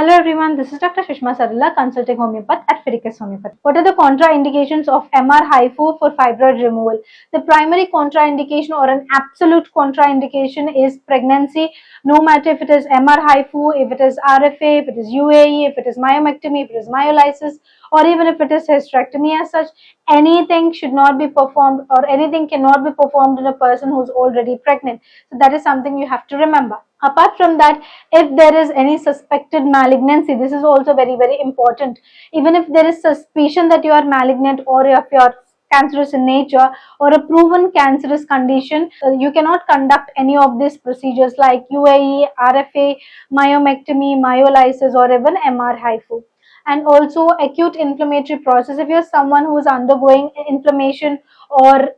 Hello everyone, this is Dr. Shishma Sarla, consulting homeopath at Fidelis Homeopathy. What are the contraindications of MR HIFU for fibroid removal? The primary contraindication or an absolute contraindication is pregnancy, no matter if it is MR HIFU, if it is RFA, if it is UAE, if it is myomectomy, if it is myolysis, or even if it is hysterectomy as such. Anything should not be performed or anything cannot be performed in a person who is already pregnant. So that is something you have to remember. Apart from that, if there is any suspected malignancy, this is also very important. Even if there is suspicion that you are malignant or if you are cancerous in nature or a proven cancerous condition, you cannot conduct any of these procedures like UAE, RFA, myomectomy, myolysis, or even MR HIFU. And also acute inflammatory process. If you're someone who is undergoing inflammation or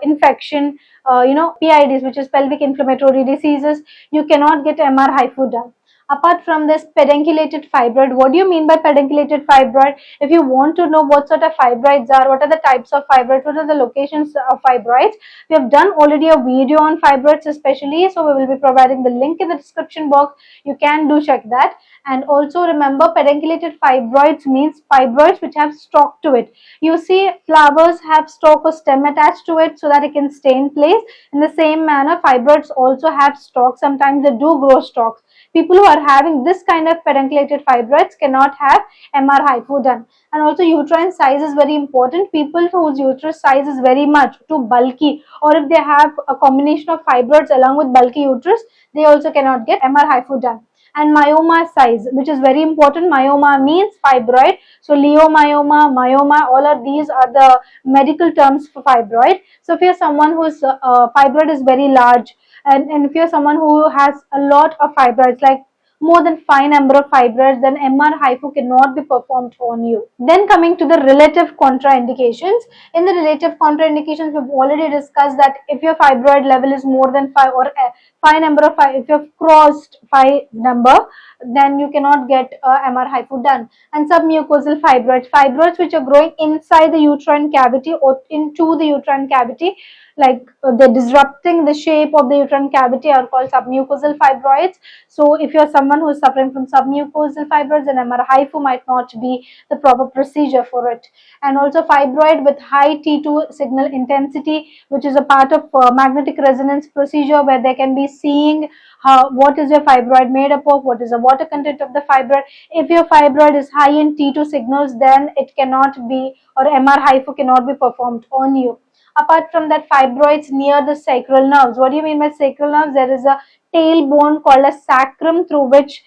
infection, PIDs, which is pelvic inflammatory diseases, you cannot get MR HIFU done. Apart from this, pedunculated fibroid. What do you mean by pedunculated fibroid? If you want to know what sort of fibroids are, what are the types of fibroids, what are the locations of fibroids, we have done already a video on fibroids especially, so we will be providing the link in the description box. You can do check that. And also remember, pedunculated fibroids means fibroids which have stalk to it. You see flowers have stalk or stem attached to it so that it can stay in place. In the same manner, fibroids also have stalks. Sometimes they do grow stalks. People who are having this kind of pedunculated fibroids cannot have MR HIFU done. And also uterine size is very important. People whose uterus size is very much too bulky, or if they have a combination of fibroids along with bulky uterus, they also cannot get MR HIFU done. And myoma size, which is very important. Myoma means fibroid. So leiomyoma, myoma, all of these are the medical terms for fibroid. So if you're someone whose fibroid is very large, and if you're someone who has a lot of fibroids, like more than 5 number of fibroids, then MR HIFU cannot be performed on you. Then coming to the relative contraindications. In the relative contraindications, we've already discussed that if your fibroid level is more than 5 or 5 number of 5, if you've crossed 5 number, then you cannot get MR HIFU done. And submucosal fibroids which are growing inside the uterine cavity or into the uterine cavity, like they're disrupting the shape of the uterine cavity, are called submucosal fibroids. So if you're someone who is suffering from submucosal fibroids, then MR HIFU might not be the proper procedure for it. And also fibroid with high T2 signal intensity, which is a part of magnetic resonance procedure where they can be seeing what is your fibroid made up of, what is the water content of the fibroid. If your fibroid is high in T2 signals, then it cannot be, or MR HIFU cannot be performed on you. Apart from that, fibroids near the sacral nerves. What do you mean by sacral nerves? There is a tailbone called a sacrum through which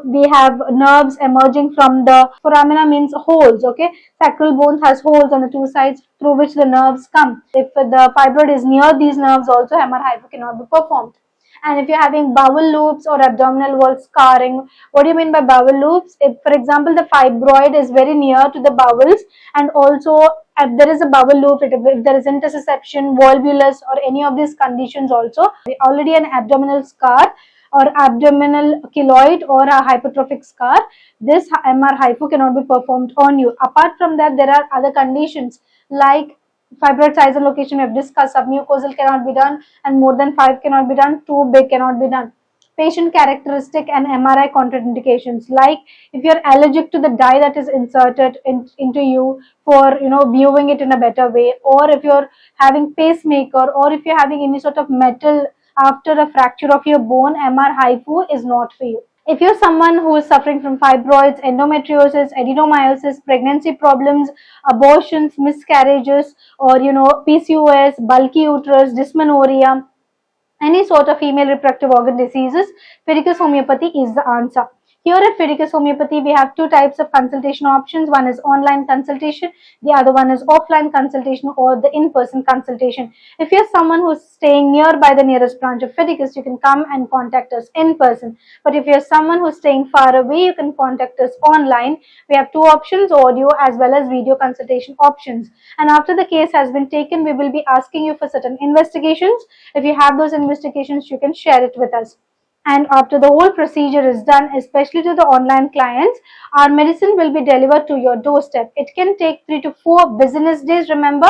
we have nerves emerging from the foramina, means holes. Okay, sacral bone has holes on the two sides through which the nerves come. If the fibroid is near these nerves, also MR HIFU cannot be performed. And if you're having bowel loops or abdominal wall scarring, what do you mean by bowel loops? If, for example, the fibroid is very near to the bowels, and also if there is a bowel loop, if there is intussusception, volvulus, or any of these conditions also, already an abdominal scar or abdominal keloid or a hypertrophic scar, this MR HIFU cannot be performed on you. Apart from that, there are other conditions like fibroid size and location we have discussed. Submucosal cannot be done, and more than 5 cannot be done, too big cannot be done. Patient characteristic and MRI contraindications, like if you're allergic to the dye that is inserted into you for viewing it in a better way, or if you're having pacemaker, or if you're having any sort of metal after a fracture of your bone, MR HIFU is not for you. If you're someone who is suffering from fibroids, endometriosis, adenomyosis, pregnancy problems, abortions, miscarriages, or PCOS, bulky uterus, dysmenorrhea, any sort of female reproductive organ diseases, Fidelis Homeopathy is the answer. Here at Fidelis Homeopathy, we have two types of consultation options. One is online consultation, the other one is offline consultation or the in-person consultation. If you're someone who's staying nearby the nearest branch of Fidelis, you can come and contact us in person. But if you're someone who's staying far away, you can contact us online. We have two options, audio as well as video consultation options. And after the case has been taken, we will be asking you for certain investigations. If you have those investigations, you can share it with us. And after the whole procedure is done, especially to the online clients, our medicine will be delivered to your doorstep. It can take 3 to 4 business days. Remember,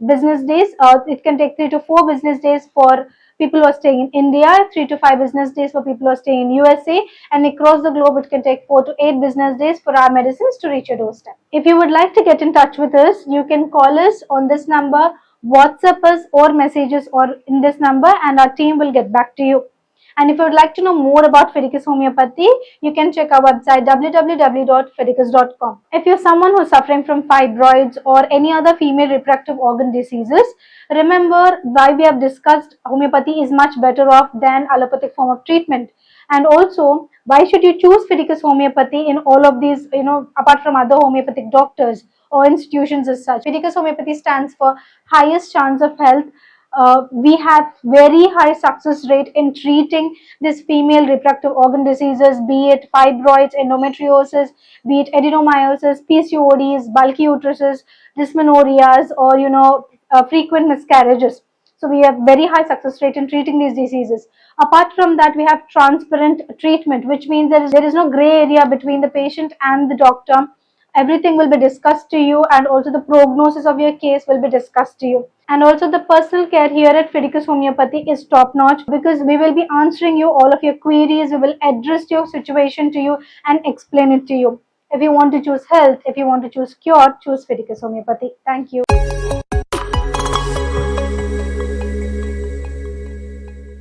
business days. It can take 3 to 4 business days for people who are staying in India, 3 to 5 business days for people who are staying in USA, and across the globe it can take 4 to 8 business days for our medicines to reach your doorstep. If you would like to get in touch with us, you can call us on this number, WhatsApp us or messages or in this number, and our team will get back to you. And if you would like to know more about Fideicus Homeopathy, you can check our website www.fideicus.com. If you're someone who's suffering from fibroids or any other female reproductive organ diseases, remember why we have discussed homeopathy is much better off than allopathic form of treatment. And also, why should you choose Fideicus Homeopathy in all of these, apart from other homeopathic doctors or institutions as such. Fideicus Homeopathy stands for highest chance of health. We have very high success rate in treating these female reproductive organ diseases, be it fibroids, endometriosis, be it adenomyosis, PCODs, bulky uteruses, dysmenorias, or frequent miscarriages. So we have very high success rate in treating these diseases. Apart from that, we have transparent treatment, which means there is no gray area between the patient and the doctor. Everything will be discussed to you, and also the prognosis of your case will be discussed to you. And also the personal care here at Fideicus Homeopathy is top notch, because we will be answering you all of your queries. We will address your situation to you and explain it to you. If you want to choose health, if you want to choose cure, choose Fideicus Homeopathy. Thank you.